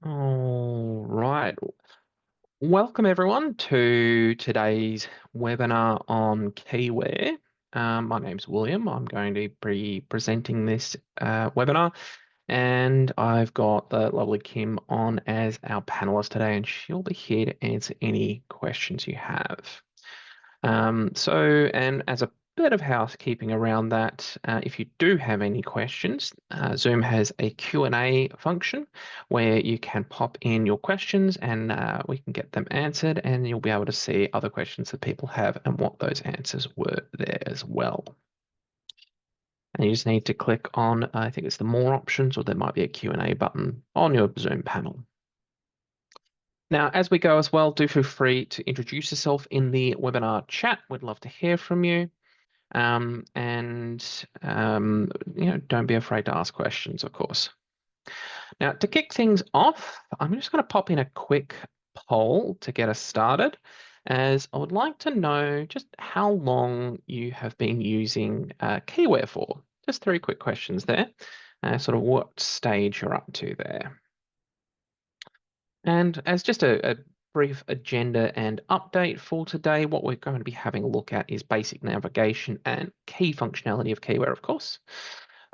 All right. Welcome everyone to today's webinar on Keyware. My name's William. I'm going to be presenting this webinar, and I've got the lovely Kim on as our panelist today, and she'll be here to answer any questions you have. And as a bit of housekeeping around that, if you do have any questions, Zoom has a Q&A function where you can pop in your questions and we can get them answered, and you'll be able to see other questions that people have and what those answers were there as well. And you just need to click on, I think it's the more options, or there might be a Q&A button on your Zoom panel. Now, as we go as well, do feel free to introduce yourself in the webinar chat. We'd love to hear from you. Don't be afraid to ask questions, of course. Now, to kick things off, I'm just going to pop in a quick poll to get us started, as I would like to know just how long you have been using Keyware for. Just 3 quick questions there, sort of what stage you're up to there. And as just a brief agenda and update for today, what we're going to be having a look at is basic navigation and key functionality of Keyware, of course,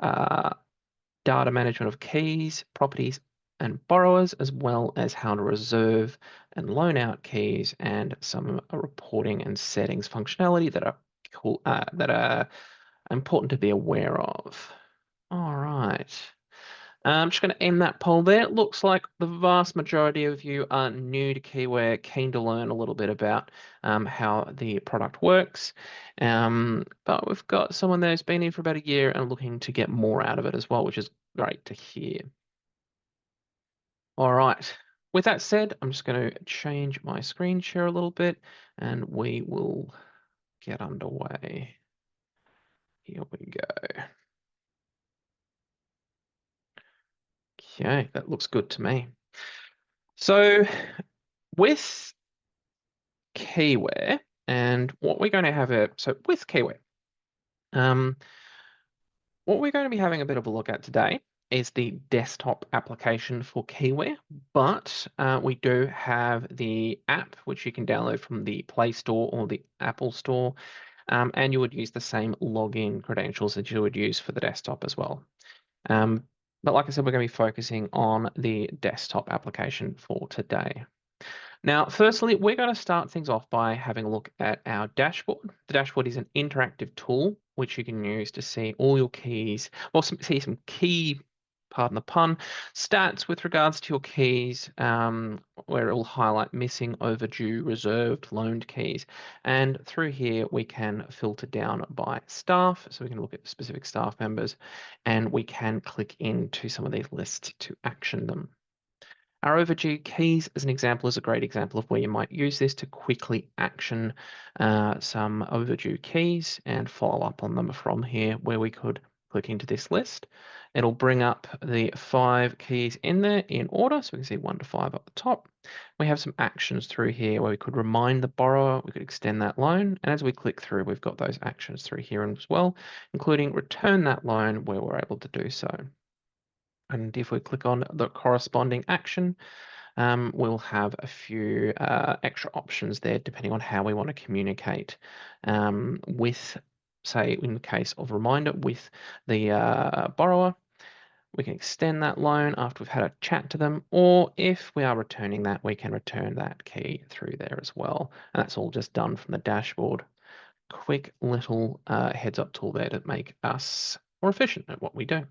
data management of keys, properties, and borrowers, as well as how to reserve and loan out keys, and some reporting and settings functionality that are cool, that are important to be aware of. All right. I'm just going to end that poll there. It looks like the vast majority of you are new to Keyware, keen to learn a little bit about how the product works. But we've got someone there who's been in for about a year and looking to get more out of it as well, which is great to hear. All right. With that said, I'm just going to change my screen share a little bit and we will get underway. Here we go. Okay, that looks good to me. So with Keyware, and what we're going to have with Keyware, what we're going to be having a bit of a look at today is the desktop application for Keyware, but we do have the app, which you can download from the Play Store or the Apple Store, and you would use the same login credentials that you would use for the desktop as well. But like I said, we're going to be focusing on the desktop application for today. Now, firstly, we're going to start things off by having a look at our dashboard. The dashboard is an interactive tool which you can use to see all your keys, or see some key, pardon the pun, stats with regards to your keys, where it will highlight missing, overdue, reserved, loaned keys. And through here, we can filter down by staff. So we can look at specific staff members, and we can click into some of these lists to action them. Our overdue keys, as an example, is a great example of where you might use this to quickly action some overdue keys and follow up on them from here, where we could click into this list. It'll bring up the 5 keys in there in order, so we can see 1 to 5 up the top. We have some actions through here where we could remind the borrower, we could extend that loan, and as we click through, we've got those actions through here as well, including return that loan where we're able to do so. And if we click on the corresponding action, we'll have a few extra options there depending on how we want to communicate with, say, in the case of reminder, with the borrower. We can extend that loan after we've had a chat to them, or if we are returning that, we can return that key through there as well. And that's all just done from the dashboard. Quick little heads up tool there to make us more efficient at what we do.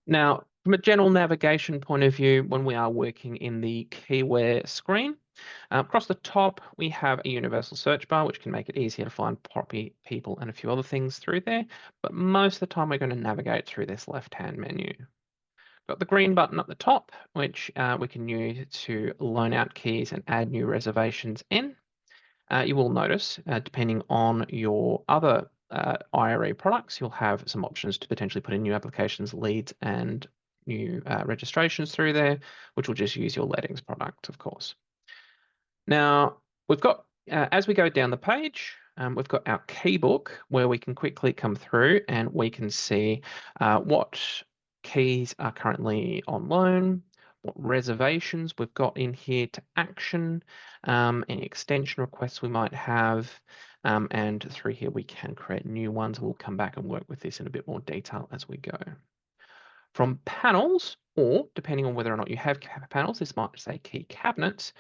Now, from a general navigation point of view, when we are working in the Keyware screen, across the top, we have a universal search bar, which can make it easier to find property, people, and a few other things through there. But most of the time, we're going to navigate through this left-hand menu. Got the green button at the top, which we can use to loan out keys and add new reservations in. You will notice, depending on your other IRA products, you'll have some options to potentially put in new applications, leads, and new registrations through there, which will just use your lettings product, of course. Now, we've got, as we go down the page, we've got our key book where we can quickly come through and we can see what keys are currently on loan, what reservations we've got in here to action, any extension requests we might have, and through here we can create new ones. We'll come back and work with this in a bit more detail as we go. From panels, or depending on whether or not you have panels, this might say key cabinets,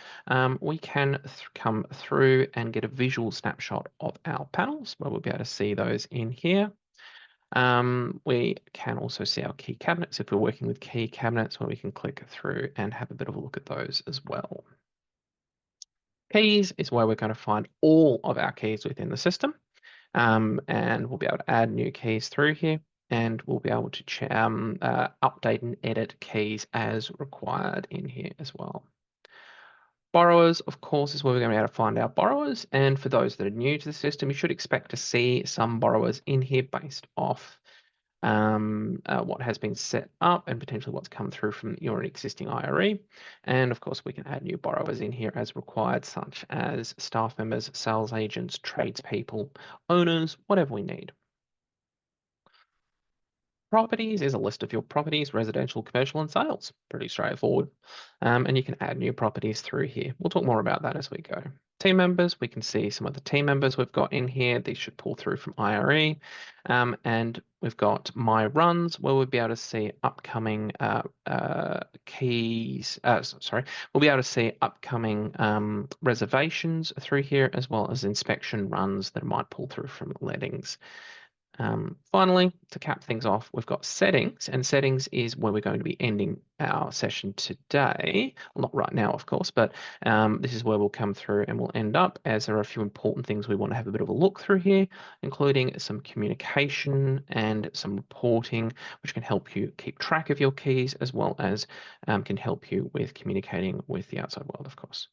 we can come through and get a visual snapshot of our panels, where we'll be able to see those in here. We can also see our key cabinets if we're working with key cabinets, where we can click through and have a bit of a look at those as well. Keys is where we're going to find all of our keys within the system, and we'll be able to add new keys through here, and we'll be able to update and edit keys as required in here as well. Borrowers, of course, is where we're going to be able to find our borrowers. And for those that are new to the system, you should expect to see some borrowers in here based off what has been set up and potentially what's come through from your existing IRE. And of course, we can add new borrowers in here as required, such as staff members, sales agents, tradespeople, owners, whatever we need. Properties is a list of your properties, residential, commercial, and sales. Pretty straightforward. And you can add new properties through here. We'll talk more about that as we go. Team members, we can see some of the team members we've got in here. These should pull through from IRE. And we've got my runs, where we'll be able to see upcoming keys. Sorry, we'll be able to see upcoming reservations through here, as well as inspection runs that might pull through from lettings. Finally, to cap things off, we've got settings, and settings is where we're going to be ending our session today. Well, not right now, of course, but this is where we'll come through and we'll end up, as there are a few important things we want to have a bit of a look through here, including some communication and some reporting, which can help you keep track of your keys, as well as can help you with communicating with the outside world, of course.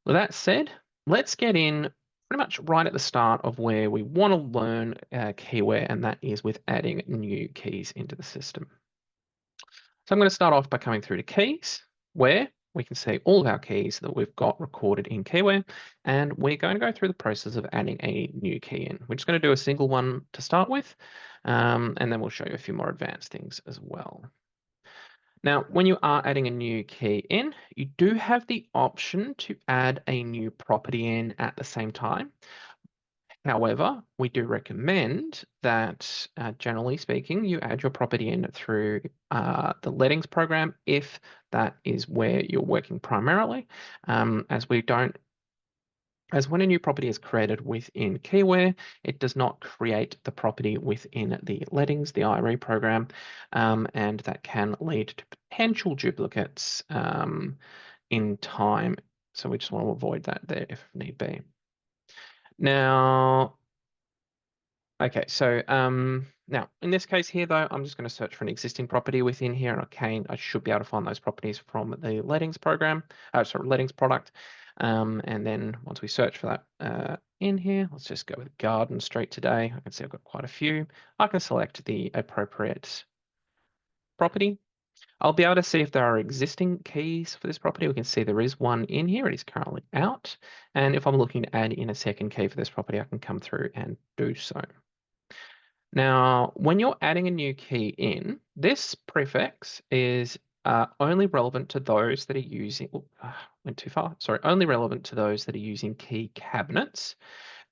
With that said, let's get in pretty much right at the start of where we want to learn Keyware, and that is with adding new keys into the system. So I'm going to start off by coming through to keys, where we can see all of our keys that we've got recorded in Keyware, and we're going to go through the process of adding a new key in. We're just going to do a single one to start with, and then we'll show you a few more advanced things as well. Now, when you are adding a new key in, you do have the option to add a new property in at the same time. However, we do recommend that, generally speaking, you add your property in through the lettings program if that is where you're working primarily, as when a new property is created within Keyware, it does not create the property within the lettings, the IRE program, and that can lead to potential duplicates in time. So we just want to avoid that there if need be. Now, okay, so now in this case here, though, I'm just going to search for an existing property within here, and I should be able to find those properties from the lettings program, lettings product. And then once we search for that in here, let's just go with garden straight today. I can see I've got quite a few. I can select the appropriate property. I'll be able to see if there are existing keys for this property. We can see there is one in here. It is currently out. And if I'm looking to add in a second key for this property, I can come through and do so. Now, when you're adding a new key in, this prefix is only relevant to those that are using, went too far, sorry, only relevant to those that are using key cabinets,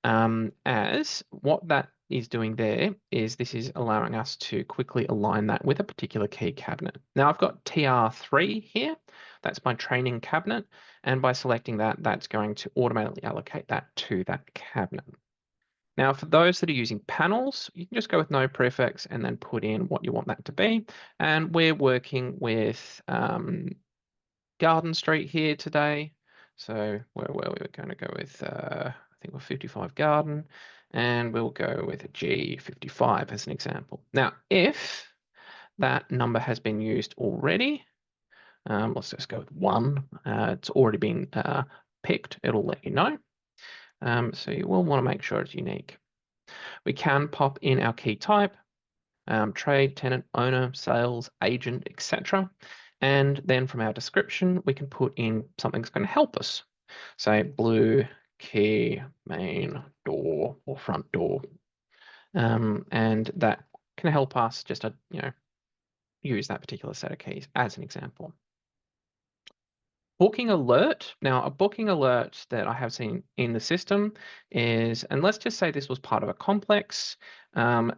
as what that is doing there is this is allowing us to quickly align that with a particular key cabinet. Now I've got TR3 here, that's my training cabinet, and by selecting that, that's going to automatically allocate that to that cabinet. Now, for those that are using panels, you can just go with no prefix and then put in what you want that to be. And we're working with Garden Street here today. So where were we going to go with, I think we're 55 Garden, and we'll go with a G55 as an example. Now, if that number has been used already, let's just go with 1. It's already been picked. It'll let you know. So you will want to make sure it's unique. We can pop in our key type, trade, tenant, owner, sales, agent, etc. And then from our description, we can put in something that's going to help us. Say blue, key, main, door, or front door. And that can help us just, use that particular set of keys as an example. Booking alert. Now, a booking alert that I have seen in the system is, and let's just say this was part of a complex,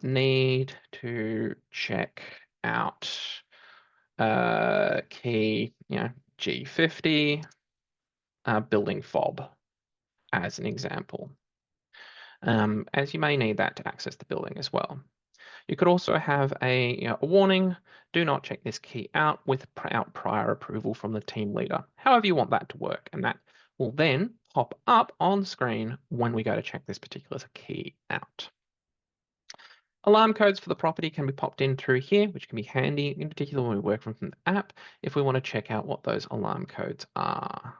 need to check out key, G50, building fob as an example, as you may need that to access the building as well. You could also have a warning, do not check this key out without prior approval from the team leader. However you want that to work, and that will then pop up on screen when we go to check this particular key out. Alarm codes for the property can be popped in through here, which can be handy, in particular when we work from the app, if we want to check out what those alarm codes are.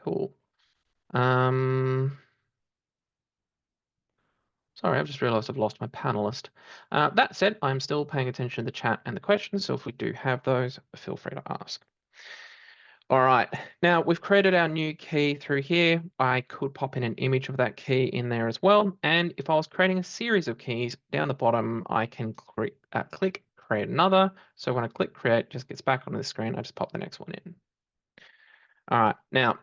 Cool. Sorry, I've just realized I've lost my panelist. That said, I'm still paying attention to the chat and the questions, so if we do have those, feel free to ask. All right, now we've created our new key through here. I could pop in an image of that key in there as well. And if I was creating a series of keys, down the bottom, I can click create another. So when I click create, it just gets back onto the screen. I just pop the next one in. All right, now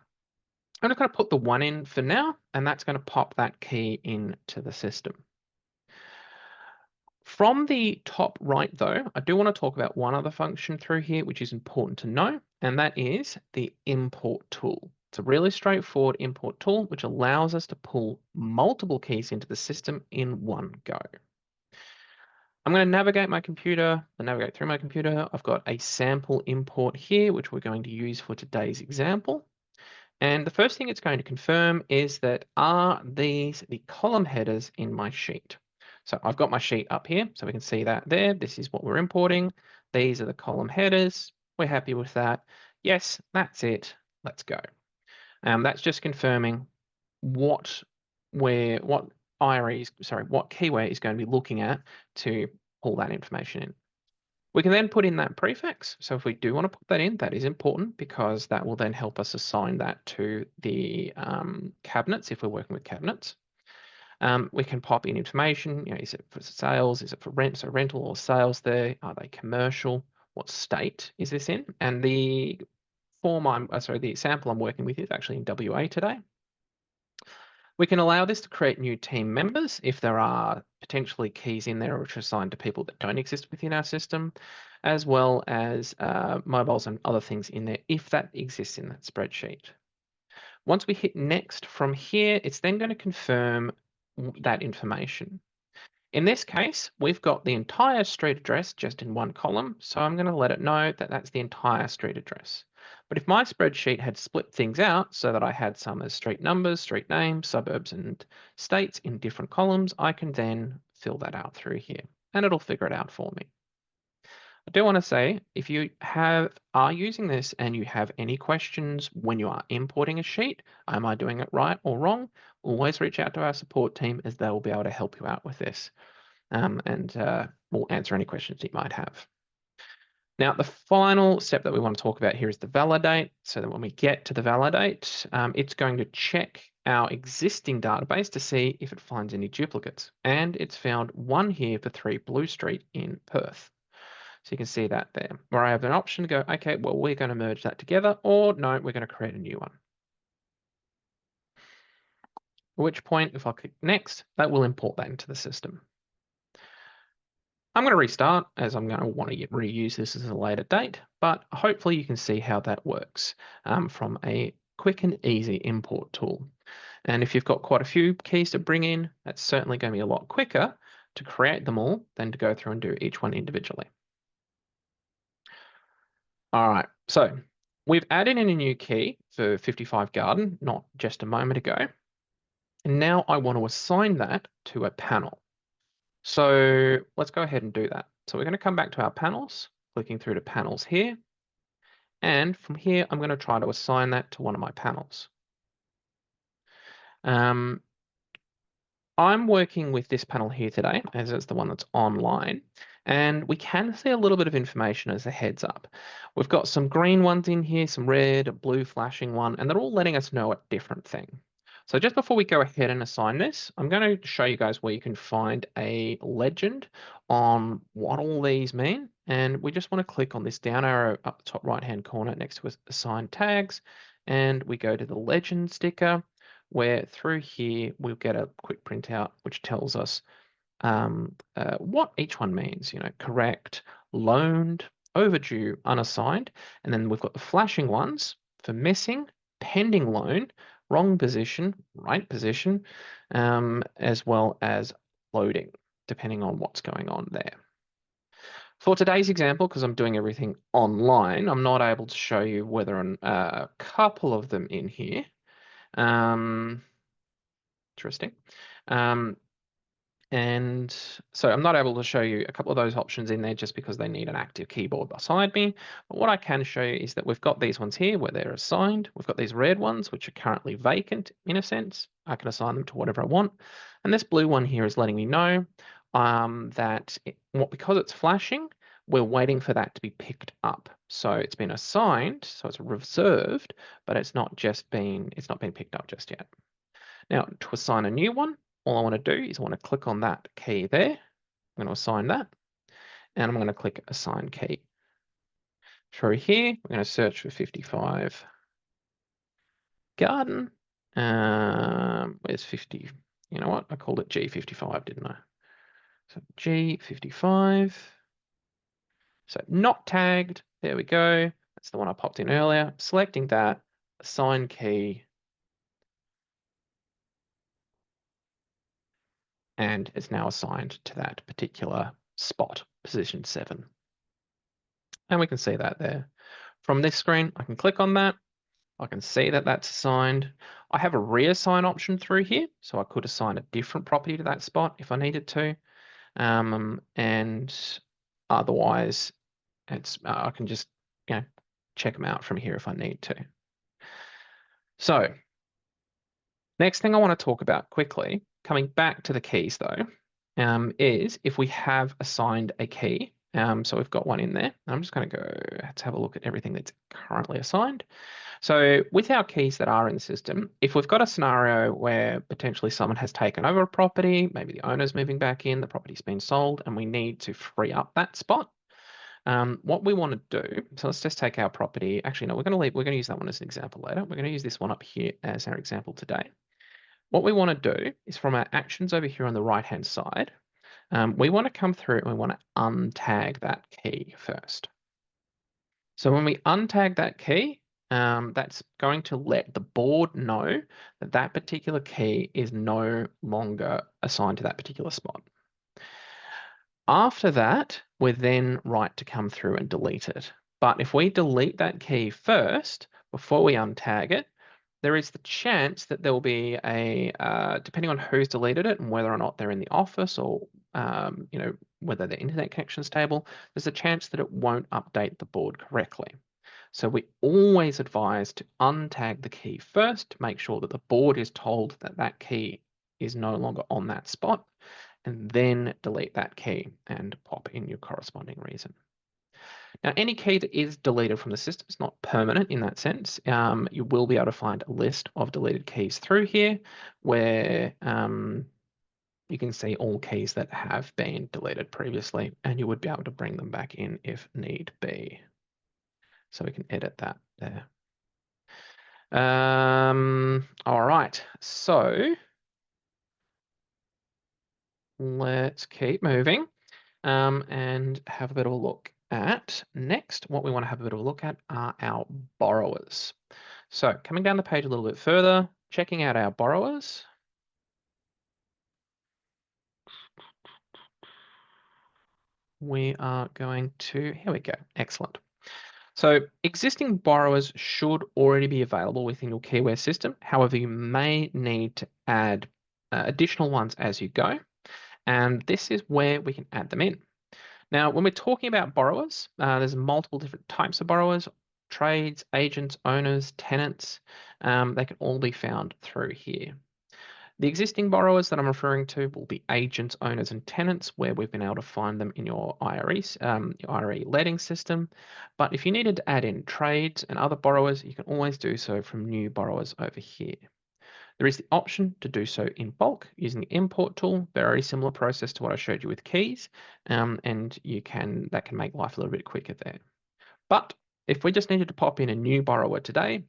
I'm just going to put the one in for now, and that's going to pop that key into the system. From the top right, though, I do want to talk about one other function through here, which is important to know, and that is the import tool. It's a really straightforward import tool, which allows us to pull multiple keys into the system in one go. I'm going to navigate my computer, navigate through my computer. I've got a sample import here, which we're going to use for today's example. And the first thing it's going to confirm is that are these the column headers in my sheet? So I've got my sheet up here, so we can see that there. This is what we're importing. These are the column headers. We're happy with that. Yes, that's it. Let's go. That's just confirming what Keywhere is going to be looking at to pull that information in. We can then put in that prefix. So if we do want to put that in, that is important because that will then help us assign that to the cabinets if we're working with cabinets. We can pop in information, is it for sales, is it for rent, so rental or sales there, are they commercial, what state is this in? And the the sample I'm working with is actually in WA today. We can allow this to create new team members if there are potentially keys in there which are assigned to people that don't exist within our system, as well as mobiles and other things in there if that exists in that spreadsheet. Once we hit next from here, it's then going to confirm that information. In this case, we've got the entire street address just in one column, so I'm going to let it know that that's the entire street address. But if my spreadsheet had split things out so that I had some as street numbers, street names, suburbs, and states in different columns, I can then fill that out through here, and it'll figure it out for me. I do want to say, if you are using this and you have any questions when you are importing a sheet, am I doing it right or wrong? Always reach out to our support team as they will be able to help you out with this. And we'll answer any questions you might have. Now, the final step that we want to talk about here is the validate. So that when we get to the validate, it's going to check our existing database to see if it finds any duplicates. And it's found one here for 3 Blue Street in Perth. So you can see that there, where I have an option to go, okay, well, we're going to merge that together, or no, we're going to create a new one. At which point, if I click next, that will import that into the system. I'm going to restart as I'm going to want to reuse this as a later date, but hopefully you can see how that works from a quick and easy import tool. And if you've got quite a few keys to bring in, that's certainly going to be a lot quicker to create them all than to go through and do each one individually. All right, so we've added in a new key for 55 Garden, not just a moment ago. And now I want to assign that to a panel. So let's go ahead and do that. So we're going to come back to our panels, clicking through to panels here. And from here, I'm going to try to assign that to one of my panels. I'm working with this panel here today, as it's the one that's online, and we can see a little bit of information as a heads up. We've got some green ones in here, some red, a blue flashing one, and they're all letting us know a different thing. So just before we go ahead and assign this, I'm going to show you guys where you can find a legend on what all these mean. And we just want to click on this down arrow up the top right-hand corner next to assign tags. And we go to the legend sticker, where through here, we'll get a quick printout, which tells us what each one means, correct, loaned, overdue, unassigned. And then we've got the flashing ones for missing, pending loan, wrong position, right position, as well as loading, depending on what's going on there. For today's example, because I'm doing everything online, I'm not able to show you whether a couple of them in here. Interesting. And so I'm not able to show you a couple of those options in there just because they need an active keyboard beside me. But what I can show you is that we've got these ones here where they're assigned. We've got these red ones, which are currently vacant in a sense. I can assign them to whatever I want. And this blue one here is letting me know because it's flashing, we're waiting for that to be picked up. So it's been assigned, so it's reserved, but it's not been picked up just yet. Now, to assign a new one, all I want to do is I want to click on that key there. I'm going to assign that, and I'm going to click Assign Key. Through here, we're going to search for 55 Garden. Where's 50? You know what? I called it G55, didn't I? So G55. So not tagged. There we go. That's the one I popped in earlier. Selecting that, Assign Key. And it's now assigned to that particular spot, position 7. And we can see that there. From this screen, I can click on that. I can see that that's assigned. I have a reassign option through here, so I could assign a different property to that spot if I needed to. And otherwise, I can just check them out from here if I need to. So next thing I want to talk about quickly, coming back to the keys though, is if we have assigned a key. So we've got one in there. I'm just going to go, let's have a look at everything that's currently assigned. So with our keys that are in the system, if we've got a scenario where potentially someone has taken over a property, maybe the owner's moving back in, the property's been sold, and we need to free up that spot, what we want to do, so let's just take our property. Actually, no, we're going to use that one as an example later. We're going to use this one up here as our example today. What we want to do is from our actions over here on the right-hand side, we want to come through and we want to untag that key first. So when we untag that key, that's going to let the board know that that particular key is no longer assigned to that particular spot. After that, we're then right to come through and delete it. But if we delete that key first, before we untag it, there is the chance that there will be depending on who's deleted it and whether or not they're in the office or, whether their internet connection is stable, there's a chance that it won't update the board correctly. So we always advise to untag the key first to make sure that the board is told that that key is no longer on that spot, and then delete that key and pop in your corresponding reason. Now, any key that is deleted from the system is not permanent in that sense. You will be able to find a list of deleted keys through here where you can see all keys that have been deleted previously, and you would be able to bring them back in if need be. So we can edit that there. All right, so let's keep moving and have a bit of a look at next. What we want to have a bit of a look at are our borrowers. So coming down the page a little bit further, checking out our borrowers. We are going to, here we go, excellent. So existing borrowers should already be available within your Keyware system. However, you may need to add additional ones as you go. And this is where we can add them in. Now, when we're talking about borrowers, there's multiple different types of borrowers, trades, agents, owners, tenants. They can all be found through here. The existing borrowers that I'm referring to will be agents, owners, and tenants, where we've been able to find them in your IRE letting system. But if you needed to add in trades and other borrowers, you can always do so from new borrowers over here. There is the option to do so in bulk using the import tool. Very similar process to what I showed you with keys, and that can make life a little bit quicker there. But if we just needed to pop in a new borrower today,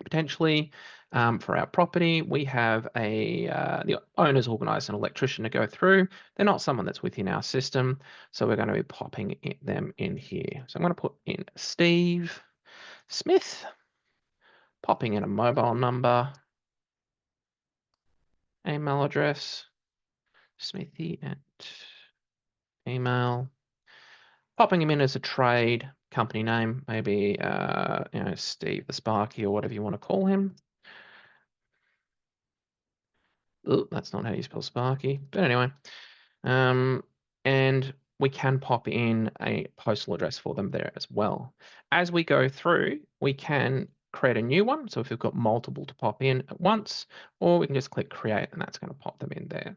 potentially for our property, we have the owner's organised an electrician to go through. They're not someone that's within our system, so we're going to be popping them in here. So I'm going to put in Steve Smith, popping in a mobile number, email address, Smithy at email, popping him in as a trade, company name, maybe Steve the Sparky or whatever you want to call him. Oh, that's not how you spell Sparky, but anyway. And we can pop in a postal address for them there as well. As we go through, we can create a new one. So if we've got multiple to pop in at once, or we can just click create and that's going to pop them in there.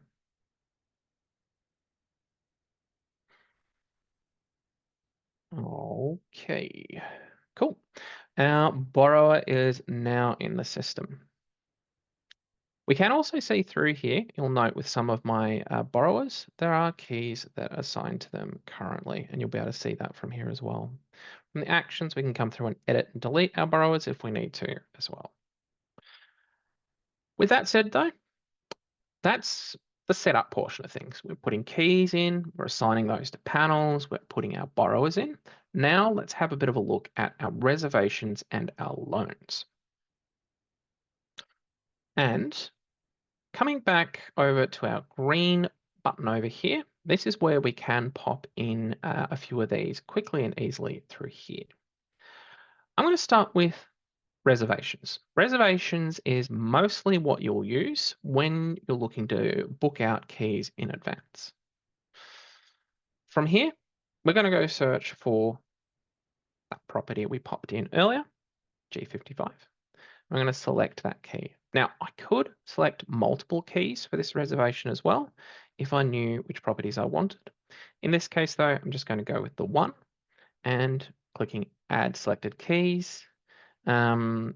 Okay, cool. Our borrower is now in the system. We can also see through here, you'll note with some of my borrowers, there are keys that are assigned to them currently, and you'll be able to see that from here as well. From the actions, we can come through and edit and delete our borrowers if we need to as well. With that said though, that's the setup portion of things. We're putting keys in, we're assigning those to panels, we're putting our borrowers in. Now let's have a bit of a look at our reservations and our loans. And coming back over to our green button over here, this is where we can pop in a few of these quickly and easily through here. I'm going to start with reservations. Reservations is mostly what you'll use when you're looking to book out keys in advance. From here, we're going to go search for that property we popped in earlier, G55. I'm going to select that key. Now, I could select multiple keys for this reservation as well if I knew which properties I wanted. In this case, though, I'm just going to go with the one and clicking Add Selected Keys. We're now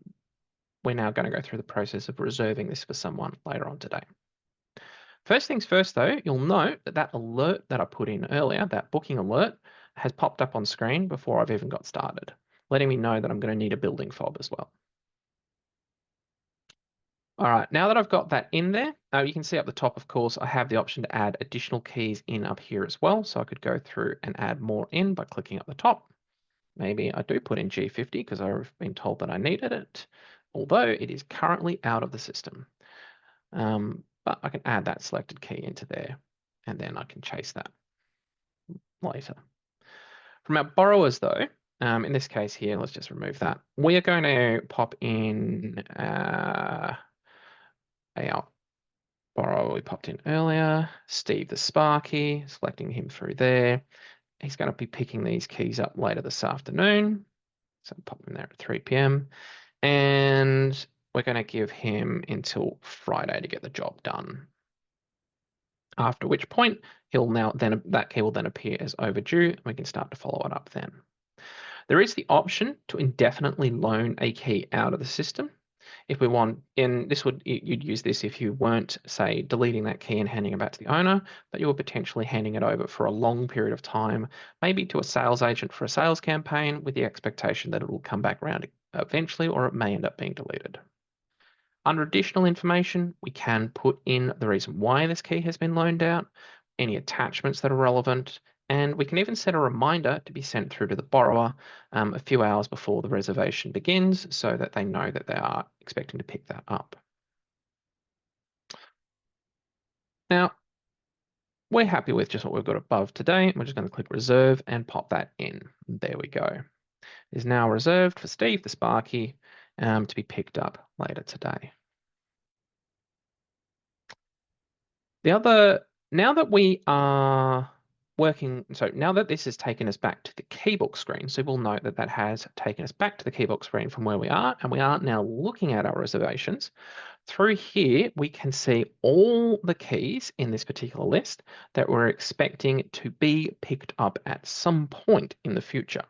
going to go through the process of reserving this for someone later on today. First things first, though, you'll note that that alert that I put in earlier, that booking alert, has popped up on screen before I've even got started, letting me know that I'm going to need a building fob as well. All right, now that I've got that in there, you can see up the top, of course, I have the option to add additional keys in up here as well. So I could go through and add more in by clicking up the top. Maybe I do put in G50 because I've been told that I needed it, although it is currently out of the system. But I can add that selected key into there, and then I can chase that later. From our borrowers, though, in this case here, let's just remove that. We are going to pop in our borrower we popped in earlier, Steve the Sparky, selecting him through there. He's going to be picking these keys up later this afternoon. So pop him there at 3 p.m. And we're going to give him until Friday to get the job done. After which point, that key will then appear as overdue, and we can start to follow it up then. There is the option to indefinitely loan a key out of the system. If we want, and you'd use this if you weren't, say, deleting that key and handing it back to the owner, but you were potentially handing it over for a long period of time, maybe to a sales agent for a sales campaign with the expectation that it will come back around eventually, or it may end up being deleted. Under additional information, we can put in the reason why this key has been loaned out, any attachments that are relevant, and we can even set a reminder to be sent through to the borrower a few hours before the reservation begins so that they know that they are expecting to pick that up. Now, we're happy with just what we've got above today. We're just going to click reserve and pop that in. There we go. It is now reserved for Steve the Sparky to be picked up later today. Now that we are now that this has taken us back to the keybook screen, so we'll note that that has taken us back to the keybook screen from where we are, and we are now looking at our reservations. Through here, we can see all the keys in this particular list that we're expecting to be picked up at some point in the future.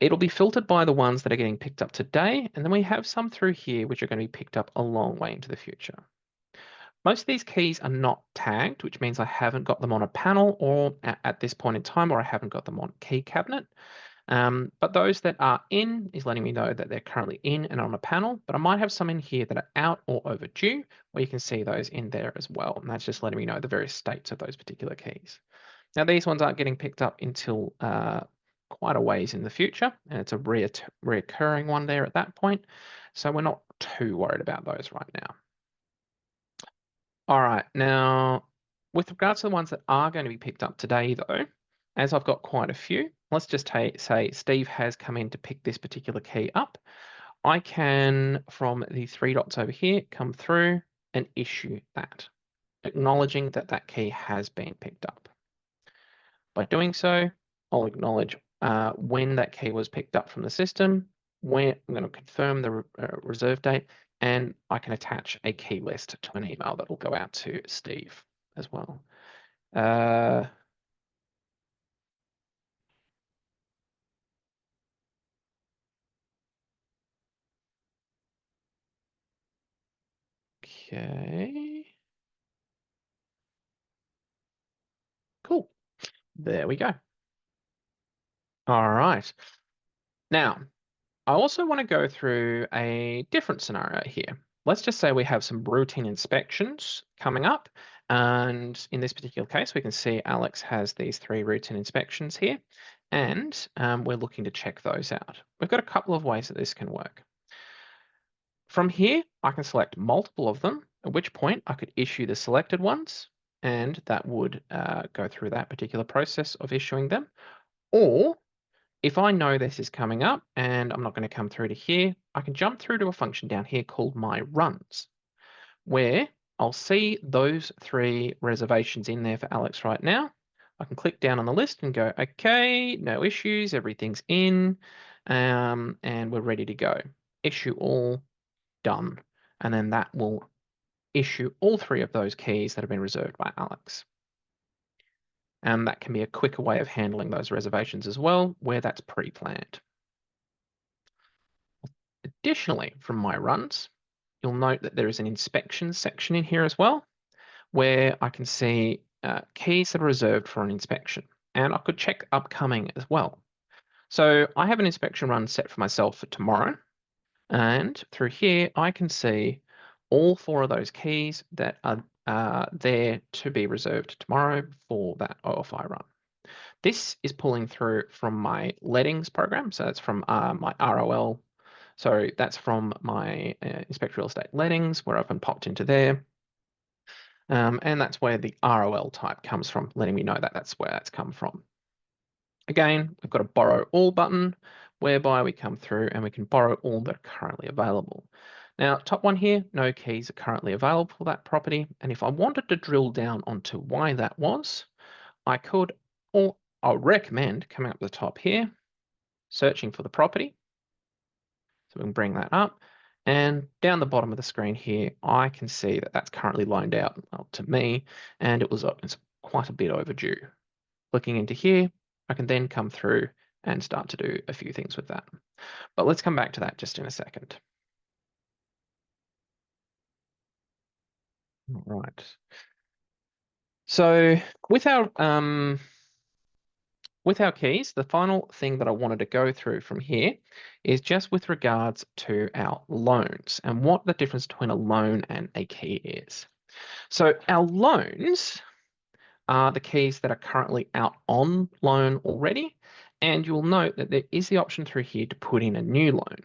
It'll be filtered by the ones that are getting picked up today, and then we have some through here which are going to be picked up a long way into the future. Most of these keys are not tagged, which means I haven't got them on a panel or at this point in time, or I haven't got them on key cabinet. But those that are in is letting me know that they're currently in and on a panel, but I might have some in here that are out or overdue, where you can see those in there as well. And that's just letting me know the various states of those particular keys. Now, these ones aren't getting picked up until quite a ways in the future, and it's a reoccurring one there at that point. So we're not too worried about those right now. All right, now with regards to the ones that are going to be picked up today, though, as I've got quite a few, let's just say Steve has come in to pick this particular key up. I can, from the three dots over here, come through and issue that, acknowledging that that key has been picked up. By doing so, I'll acknowledge when that key was picked up from the system, where I'm going to confirm the reserve date, and I can attach a key list to an email that will go out to Steve as well. Okay. Cool. There we go. All right. Now, I also want to go through a different scenario here. Let's just say we have some routine inspections coming up. And in this particular case, we can see Alex has these 3 routine inspections here, and we're looking to check those out. We've got a couple of ways that this can work. From here, I can select multiple of them, at which point I could issue the selected ones, and that would go through that particular process of issuing them. Or if I know this is coming up and I'm not going to come through to here, I can jump through to a function down here called My Runs, where I'll see those 3 reservations in there for Alex right now. I can click down on the list and go, okay, no issues, everything's in, and we're ready to go. Issue all, done. And then that will issue all 3 of those keys that have been reserved by Alex. And that can be a quicker way of handling those reservations as well, where that's pre-planned. Additionally, from my runs, you'll note that there is an inspection section in here as well, where I can see keys that are reserved for an inspection. And I could check upcoming as well. So I have an inspection run set for myself for tomorrow. And through here, I can see all 4 of those keys that are there to be reserved tomorrow for that OFI run. This is pulling through from my lettings program. So that's from my ROL. So that's from my Inspect Real Estate Lettings, where I've been popped into there. And that's where the ROL type comes from, letting me know that that's where that's come from. Again, we've got a borrow all button, whereby we come through and we can borrow all that are currently available. Now, top one here, no keys are currently available for that property. And if I wanted to drill down onto why that was, I could, or I'll recommend coming up the top here, searching for the property. So we can bring that up. And down the bottom of the screen here, I can see that that's currently loaned out to me, and it's quite a bit overdue. Looking into here, I can then come through and start to do a few things with that. But let's come back to that just in a second. All right. So with our keys, the final thing that I wanted to go through from here is just with regards to our loans and what the difference between a loan and a key is. So our loans are the keys that are currently out on loan already, and you'll note that there is the option through here to put in a new loan.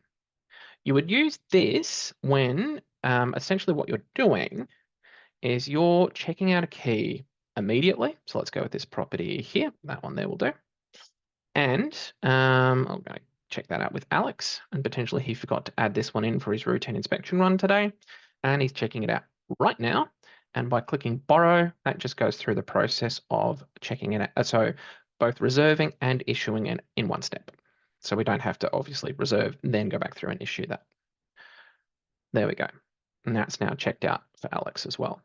You would use this when essentially what you're doing is you're checking out a key immediately. So let's go with this property here. That one there will do. And I'm going to check that out with Alex, and potentially he forgot to add this one in for his routine inspection run today, and he's checking it out right now. And by clicking borrow, that just goes through the process of checking it out. So both reserving and issuing it in one step. So we don't have to obviously reserve and then go back through and issue that. There we go. And that's now checked out for Alex as well.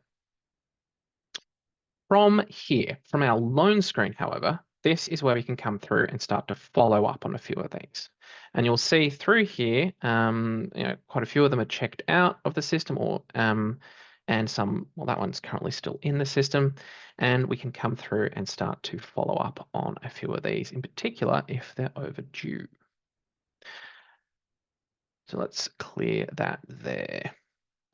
From here, from our loan screen, however, this is where we can come through and start to follow up on a few of these. And you'll see through here, quite a few of them are checked out of the system and some, well, that one's currently still in the system. And we can come through and start to follow up on a few of these, in particular, if they're overdue. So let's clear that there.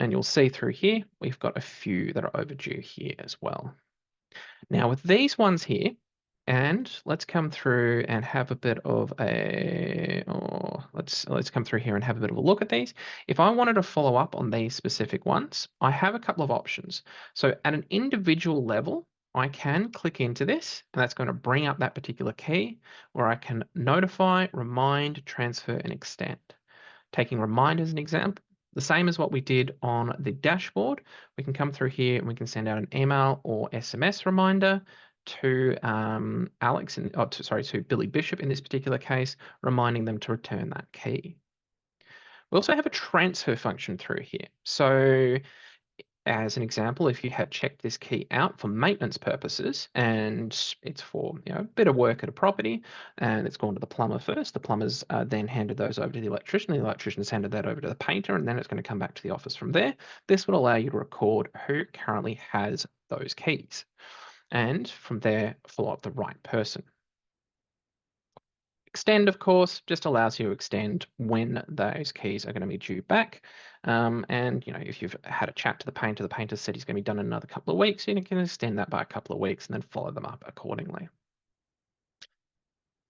And you'll see through here, we've got a few that are overdue here as well. Now with these ones here, and let's come through and have a bit of let's come through here and have a bit of a look at these. If I wanted to follow up on these specific ones, I have a couple of options. So at an individual level, I can click into this, and that's going to bring up that particular key where I can notify, remind, transfer, and extend. Taking remind as an example, the same as what we did on the dashboard, we can come through here and we can send out an email or SMS reminder to Alex and to Billy Bishop in this particular case, reminding them to return that key. We also have a transfer function through here. So as an example, if you had checked this key out for maintenance purposes and it's for a bit of work at a property and it's gone to the plumber first, the plumber's then handed those over to the electrician's handed that over to the painter, and then it's going to come back to the office from there. This would allow you to record who currently has those keys and from there follow up the right person. Extend, of course, just allows you to extend when those keys are going to be due back. And if you've had a chat to the painter said he's going to be done in another couple of weeks, you can extend that by a couple of weeks and then follow them up accordingly.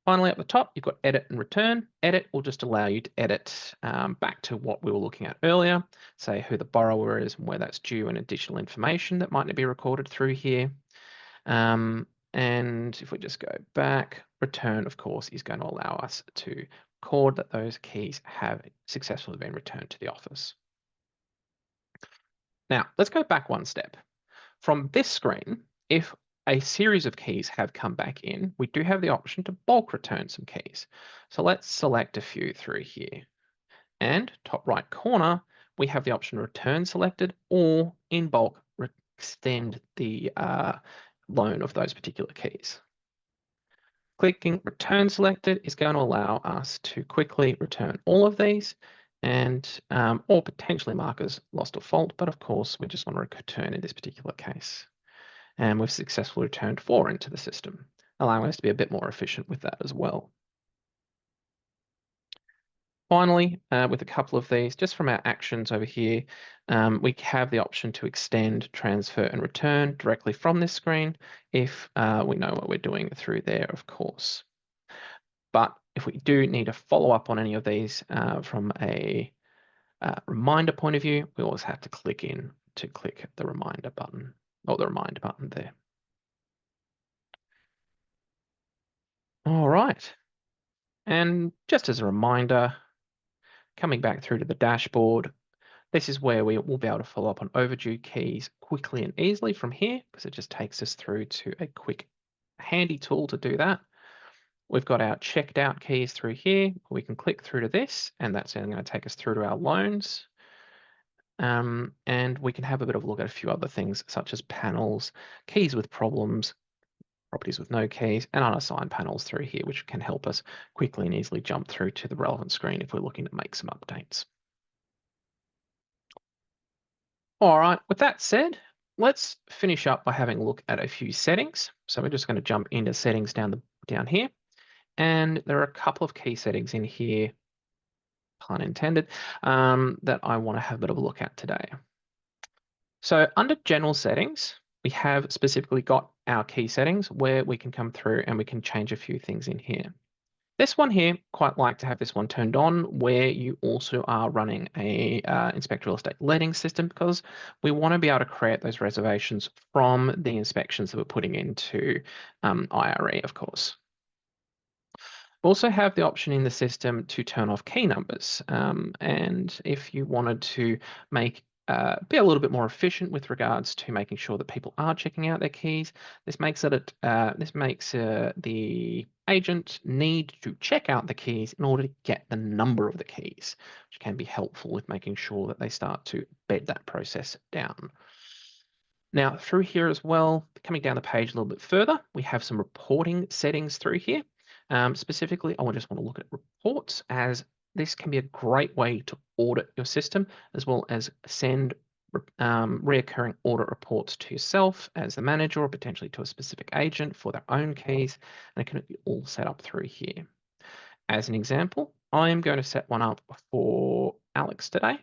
Finally, at the top, you've got edit and return. Edit will just allow you to edit back to what we were looking at earlier, say who the borrower is and where that's due and additional information that might be recorded through here. And if we just go back, return, of course, is going to allow us to record that those keys have successfully been returned to the office. Now, let's go back one step. From this screen, if a series of keys have come back in, we do have the option to bulk return some keys. So let's select a few through here. And top right corner, we have the option return selected or in bulk extend the loan of those particular keys. Clicking return selected is going to allow us to quickly return all of these and or potentially mark as lost or fault, but of course we just want to return in this particular case. And we've successfully returned 4 into the system, allowing us to be a bit more efficient with that as well. Finally, with a couple of these, just from our actions over here, we have the option to extend, transfer, and return directly from this screen if we know what we're doing through there, of course. But if we do need to follow up on any of these from a reminder point of view, we always have to click the reminder button, or the remind button there. All right. And just as a reminder, coming back through to the dashboard, this is where we will be able to follow up on overdue keys quickly and easily from here, because it just takes us through to a quick, handy tool to do that. We've got our checked out keys through here. We can click through to this, and that's then going to take us through to our loans. And we can have a bit of a look at a few other things, such as panels, keys with problems, properties with no keys, and unassigned panels through here, which can help us quickly and easily jump through to the relevant screen if we're looking to make some updates. All right, with that said, let's finish up by having a look at a few settings. So we're just going to jump into settings down here. And there are a couple of key settings in here, pun intended, that I want to have a bit of a look at today. So under general settings, we have specifically got our key settings where we can come through and we can change a few things in here. This one here, quite like to have this one turned on where you also are running a inspect real estate letting system, because we want to be able to create those reservations from the inspections that we're putting into IRE, of course. We also have the option in the system to turn off key numbers. And if you wanted to be a little bit more efficient with regards to making sure that people are checking out their keys, this makes the agent need to check out the keys in order to get the number of the keys, which can be helpful with making sure that they start to bed that process down. Now through here as well, coming down the page a little bit further, we have some reporting settings through here. Specifically, I just want to look at reports, as this can be a great way to audit your system as well as send reoccurring audit reports to yourself as the manager or potentially to a specific agent for their own keys, and it can be all set up through here. As an example, I am going to set one up for Alex today.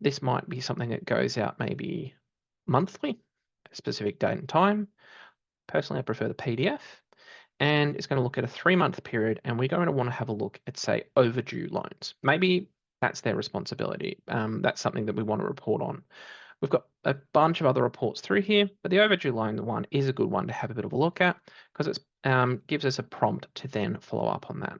This might be something that goes out maybe monthly, a specific date and time. Personally, I prefer the PDF. And it's going to look at a 3-month period, and we're going to want to have a look at, say, overdue loans. Maybe that's their responsibility. That's something that we want to report on. We've got a bunch of other reports through here, but the overdue loan one is a good one to have a bit of a look at because it gives us a prompt to then follow up on that.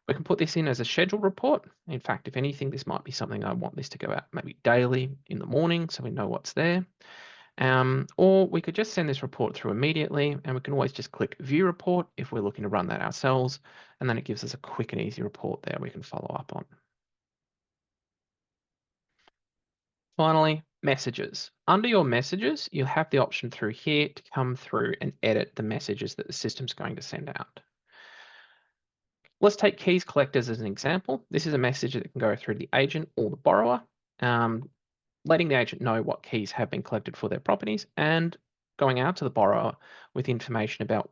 We can put this in as a scheduled report. In fact, if anything, this might be something I want this to go out maybe daily in the morning so we know what's there. Or we could just send this report through immediately, and we can always just click View Report if we're looking to run that ourselves, and then it gives us a quick and easy report there we can follow up on. Finally, messages. Under your messages, you have the option through here to come through and edit the messages that the system's going to send out. Let's take keys collectors as an example. This is a message that can go through the agent or the borrower, letting the agent know what keys have been collected for their properties and going out to the borrower with information about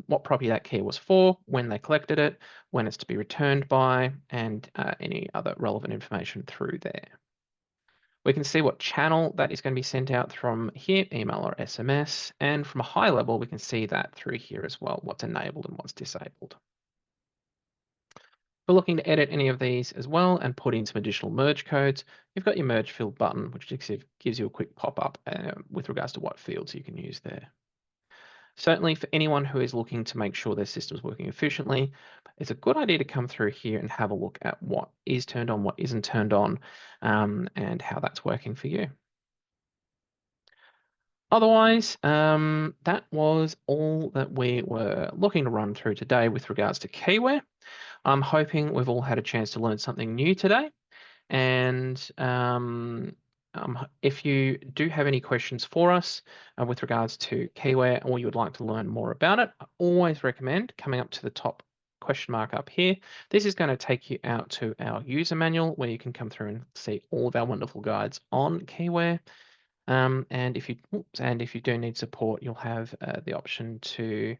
what property that key was for, when they collected it, when it's to be returned by, and any other relevant information through there. We can see what channel that is going to be sent out from here, email or SMS, and from a high level, we can see that through here as well, what's enabled and what's disabled. If we're looking to edit any of these as well and put in some additional merge codes, you've got your merge field button, which gives you a quick pop-up with regards to what fields you can use there. Certainly for anyone who is looking to make sure their system's working efficiently, it's a good idea to come through here and have a look at what is turned on, what isn't turned on, and how that's working for you. Otherwise, that was all that we were looking to run through today with regards to Keyware. I'm hoping we've all had a chance to learn something new today. And if you do have any questions for us with regards to Keyware or you would like to learn more about it, I always recommend coming up to the top question mark up here. This is going to take you out to our user manual where you can come through and see all of our wonderful guides on Keyware. And if you do need support, you'll have the option to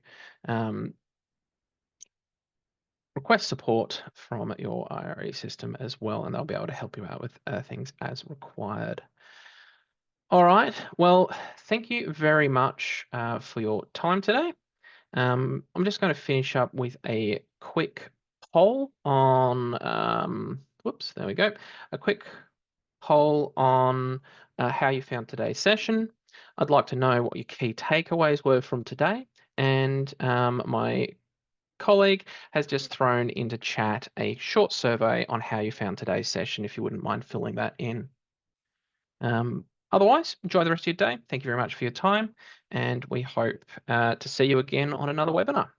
request support from your IRE system as well, and they'll be able to help you out with things as required. All right, well, thank you very much for your time today. I'm just going to finish up with a quick poll on, whoops, there we go, a quick poll on how you found today's session. I'd like to know what your key takeaways were from today, and my colleague has just thrown into chat a short survey on how you found today's session, if you wouldn't mind filling that in. Otherwise, enjoy the rest of your day. Thank you very much for your time, and we hope to see you again on another webinar.